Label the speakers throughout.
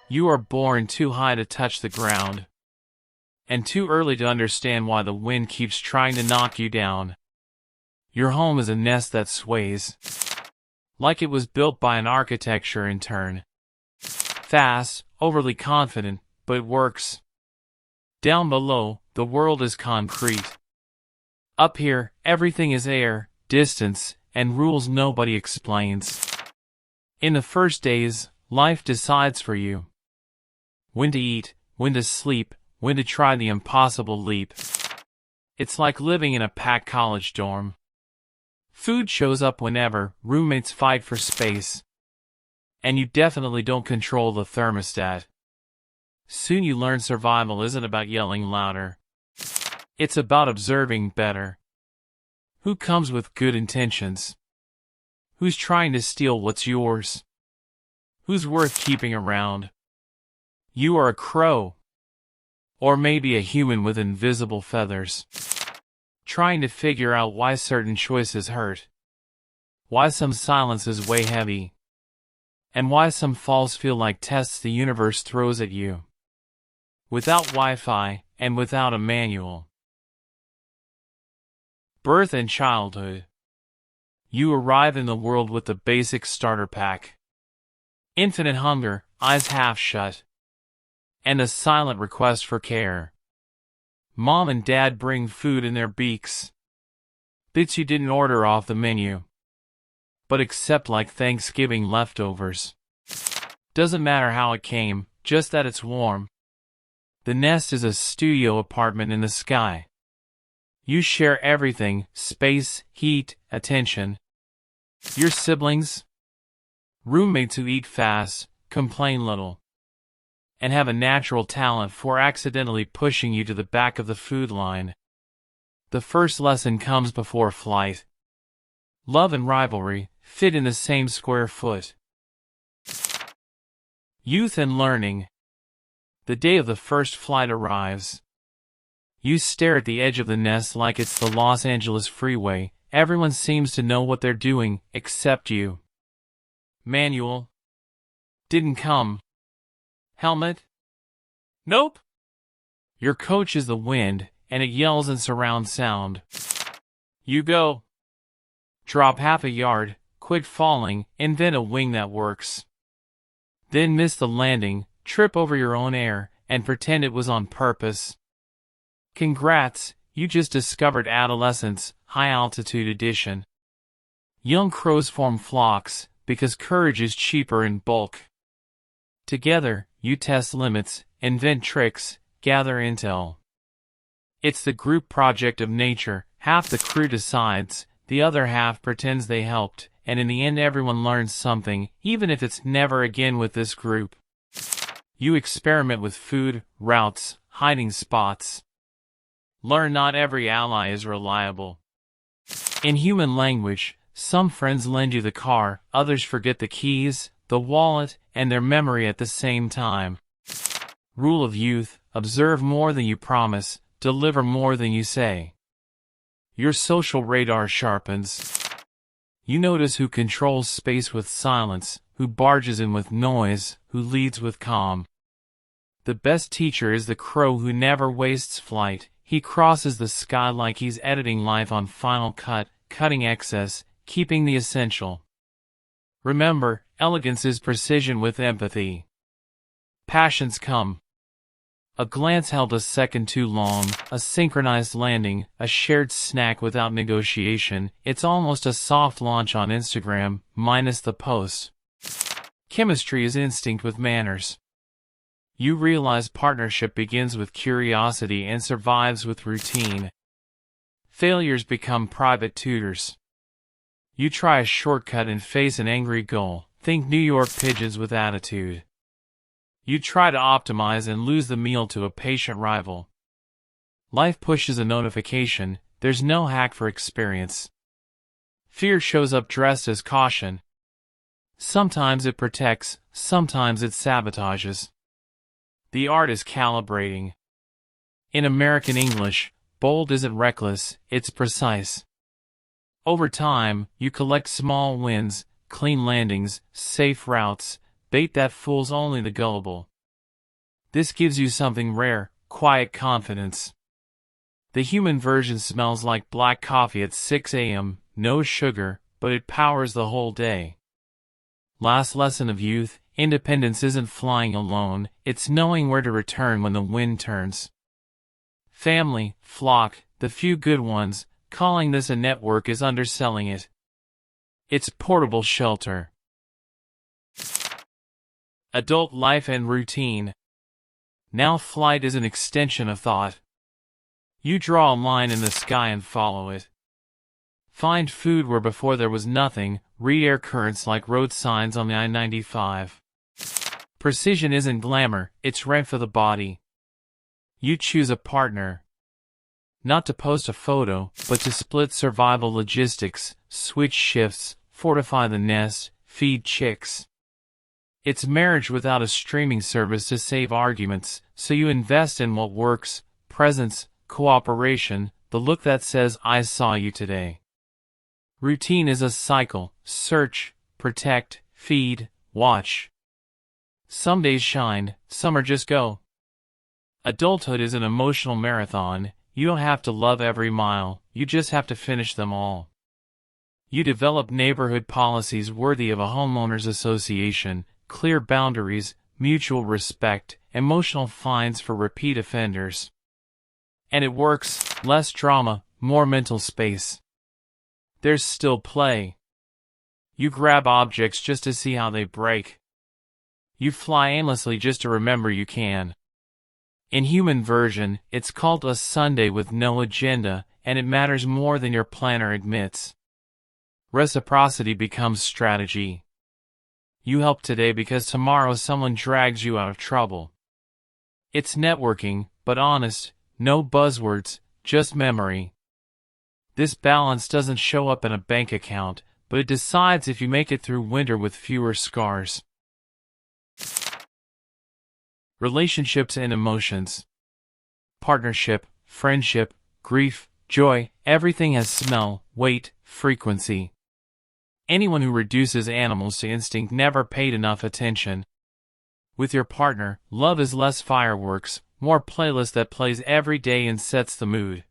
Speaker 1: You are born too high to touch the ground, and too early to understand why the wind keeps trying to knock you down. Your home is a nest that sways, like it was built by an architecture intern. Fast, overly confident, but it works. Down below, the world is concrete. Up here, everything is air, distance, and rules nobody explains. In the first days, life decides for you. When to eat, when to sleep, when to try the impossible leap. It's like living in a packed college dorm. Food shows up whenever, roommates fight for space. And you definitely don't control the thermostat. Soon you learn survival isn't about yelling louder. It's about observing better. Who comes with good intentions? Who's trying to steal what's yours? Who's worth keeping around? You are a crow. Or maybe a human with invisible feathers. Trying to figure out why certain choices hurt. Why some silences weigh heavy. And why some falls feel like tests the universe throws at you. Without Wi-Fi, and without a manual. Birth and childhood. You arrive in the world with the basic starter pack. Infinite hunger, eyes half shut. And a silent request for care. Mom and Dad bring food in their beaks. Bits you didn't order off the menu, but accept like Thanksgiving leftovers. Doesn't matter how it came, just that it's warm. The nest is a studio apartment in the sky. You share everything, space, heat, attention. Your siblings? Roommates who eat fast, complain little, and have a natural talent for accidentally pushing you to the back of the food line. The first lesson comes before flight. Love and rivalry fit in the same square foot. Youth and learning. The day of the first flight arrives. You stare at the edge of the nest like it's the Los Angeles freeway. Everyone seems to know what they're doing, except you. Manual? Didn't come. Helmet? Nope. Your coach is the wind, and it yells in surround sound. You go. Drop half a yard, quit falling, invent a wing that works. Then miss the landing, trip over your own air, and pretend it was on purpose. Congrats, you just discovered adolescence, high altitude edition. Young crows form flocks, because courage is cheaper in bulk. Together, you test limits, invent tricks, gather intel. It's the group project of nature. Half the crew decides, the other half pretends they helped, and in the end everyone learns something, even if it's never again with this group. You experiment with food, routes, hiding spots. Learn not every ally is reliable. In human language, some friends lend you the car, others forget the keys, the wallet, and their memory at the same time. Rule of youth: observe more than you promise, deliver more than you say. Your social radar sharpens. You notice who controls space with silence, who barges in with noise, who leads with calm. The best teacher is the crow who never wastes flight. He crosses the sky like he's editing life on Final Cut, cutting excess, keeping the essential. Remember, elegance is precision with empathy. Passions come. A glance held a second too long, a synchronized landing, a shared snack without negotiation. It's almost a soft launch on Instagram, minus the post. Chemistry is instinct with manners. You realize partnership begins with curiosity and survives with routine. Failures become private tutors. You try a shortcut and face an angry goal. Think New York pigeons with attitude. You try to optimize and lose the meal to a patient rival. Life pushes a notification. There's no hack for experience. Fear shows up dressed as caution. Sometimes it protects, sometimes it sabotages. The art is calibrating. In American English, bold isn't reckless, it's precise. Over time, you collect small wins, clean landings, safe routes, bait that fools only the gullible. This gives you something rare, quiet confidence. The human version smells like black coffee at 6 a.m., no sugar, but it powers the whole day. Last lesson of youth, independence isn't flying alone, it's knowing where to return when the wind turns. Family, flock, the few good ones, calling this a network is underselling it. It's portable shelter. Adult life and routine. Now flight is an extension of thought. You draw a line in the sky and follow it. Find food where before there was nothing, read air currents like road signs on the I-95. Precision isn't glamour, it's rent for the body. You choose a partner. Not to post a photo, but to split survival logistics, switch shifts, fortify the nest, feed chicks. It's marriage without a streaming service to save arguments, so you invest in what works, presence, cooperation, the look that says I saw you today. Routine is a cycle, search, protect, feed, watch. Some days shine, some are just go. Adulthood is an emotional marathon. You don't have to love every mile, you just have to finish them all. You develop neighborhood policies worthy of a homeowners association, clear boundaries, mutual respect, emotional fines for repeat offenders. And it works, less drama, more mental space. There's still play. You grab objects just to see how they break. You fly aimlessly just to remember you can. In human version, it's called a Sunday with no agenda, and it matters more than your planner admits. Reciprocity becomes strategy. You help today because tomorrow someone drags you out of trouble. It's networking, but honest, no buzzwords, just memory. This balance doesn't show up in a bank account, but it decides if you make it through winter with fewer scars. Relationships and emotions. Partnership, friendship, grief, joy, everything has smell, weight, frequency. Anyone who reduces animals to instinct never paid enough attention. With your partner, love is less fireworks, more playlist that plays every day and sets the mood.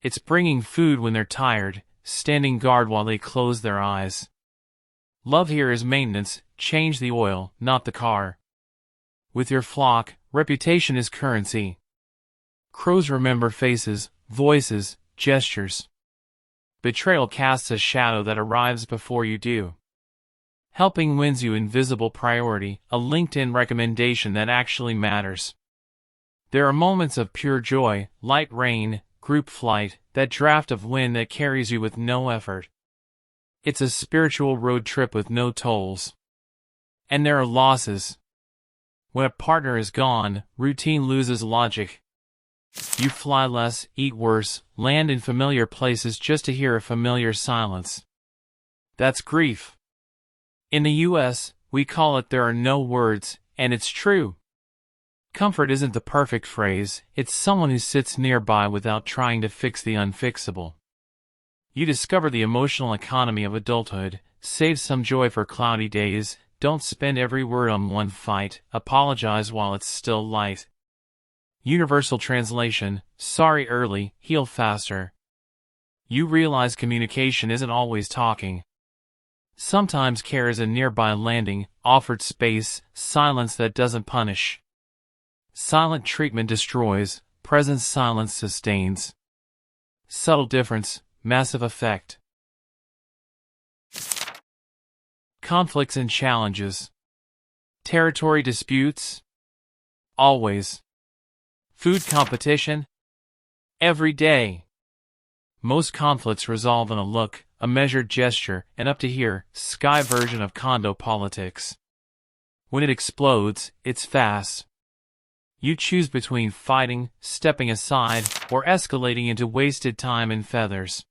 Speaker 1: It's bringing food when they're tired, standing guard while they close their eyes. Love here is maintenance, change the oil, not the car. With your flock, reputation is currency. Crows remember faces, voices, gestures. Betrayal casts a shadow that arrives before you do. Helping wins you invisible priority, a LinkedIn recommendation that actually matters. There are moments of pure joy, light rain, group flight, that draft of wind that carries you with no effort. It's a spiritual road trip with no tolls. And there are losses. When a partner is gone, routine loses logic. You fly less, eat worse, land in familiar places just to hear a familiar silence. That's grief. In the US, we call it there are no words, and it's true. Comfort isn't the perfect phrase, it's someone who sits nearby without trying to fix the unfixable. You discover the emotional economy of adulthood, save some joy for cloudy days, don't spend every word on one fight, apologize while it's still light. Universal translation, sorry early, heal faster. You realize communication isn't always talking. Sometimes care is a nearby landing, offered space, silence that doesn't punish. Silent treatment destroys, present silence sustains. Subtle difference, massive effect. Conflicts and challenges. Territory disputes? Always. Food competition? Every day. Most conflicts resolve in a look, a measured gesture, and up to here, sky version of condo politics. When it explodes, it's fast. You choose between fighting, stepping aside, or escalating into wasted time and feathers.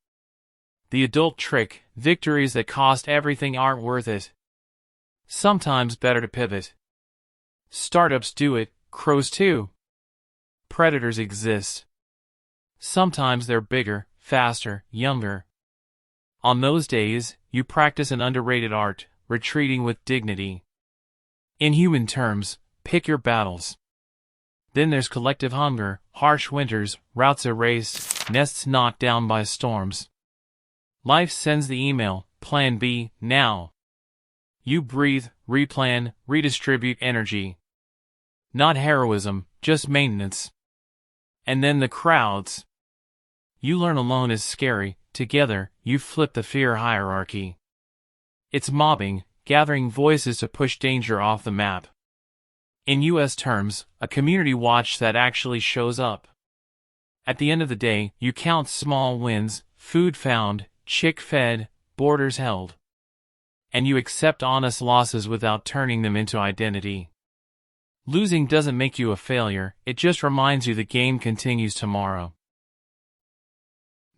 Speaker 1: The adult trick, victories that cost everything aren't worth it. Sometimes better to pivot. Startups do it, crows too. Predators exist. Sometimes they're bigger, faster, younger. On those days, you practice an underrated art, retreating with dignity. In human terms, pick your battles. Then there's collective hunger, harsh winters, routes erased, nests knocked down by storms. Life sends the email, Plan B, now. You breathe, replan, redistribute energy. Not heroism, just maintenance. And then the crowds. You learn alone is scary, together, you flip the fear hierarchy. It's mobbing, gathering voices to push danger off the map. In US terms, a community watch that actually shows up. At the end of the day, you count small wins, food found, chick fed, borders held. And you accept honest losses without turning them into identity. Losing doesn't make you a failure, it just reminds you the game continues tomorrow.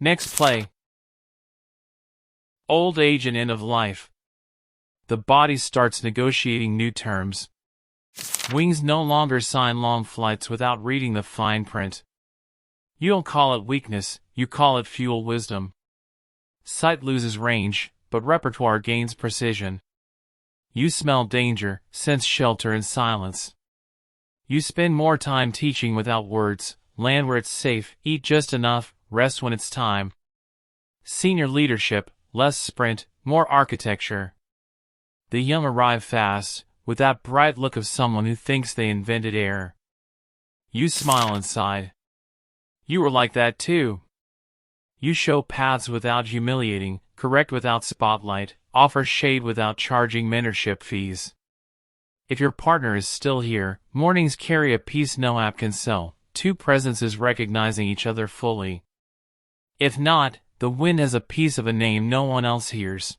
Speaker 1: Next play. Old age and end of life. The body starts negotiating new terms. Wings no longer sign long flights without reading the fine print. You don't call it weakness, you call it fuel wisdom. Sight loses range, but repertoire gains precision. You smell danger, sense shelter in silence. You spend more time teaching without words, land where it's safe, eat just enough, rest when it's time. Senior leadership, less sprint, more architecture. The young arrive fast, with that bright look of someone who thinks they invented air. You smile inside. You were like that too. You show paths without humiliating, correct without spotlight, offer shade without charging mentorship fees. If your partner is still here, mornings carry a peace no app can sell, two presences recognizing each other fully. If not, the wind has a piece of a name no one else hears.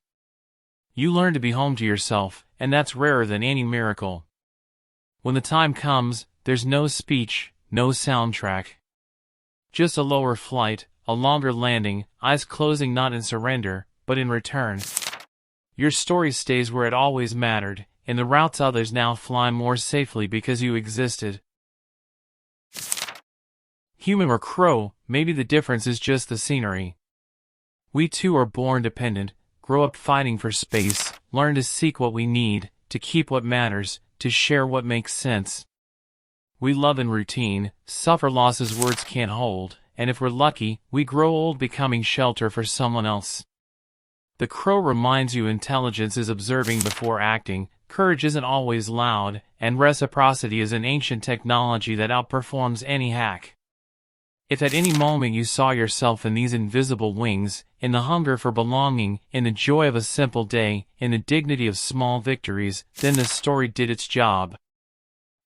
Speaker 1: You learn to be home to yourself, and that's rarer than any miracle. When the time comes, there's no speech, no soundtrack. Just a lower flight, a longer landing, eyes closing not in surrender, but in return. Your story stays where it always mattered, in the routes others now fly more safely because you existed. Human or crow, maybe the difference is just the scenery. We too are born dependent, grow up fighting for space, learn to seek what we need, to keep what matters, to share what makes sense. We love in routine, suffer losses words can't hold, and if we're lucky, we grow old becoming shelter for someone else. The crow reminds you intelligence is observing before acting, courage isn't always loud, and reciprocity is an ancient technology that outperforms any hack. If at any moment you saw yourself in these invisible wings, in the hunger for belonging, in the joy of a simple day, in the dignity of small victories, then this story did its job.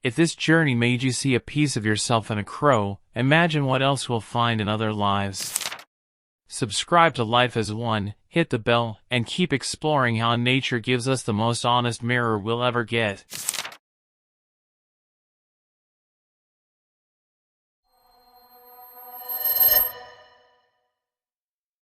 Speaker 1: If this journey made you see a piece of yourself in a crow, imagine what else we'll find in other lives. Subscribe to Life as One, hit the bell, and keep exploring how nature gives us the most honest mirror we'll ever get.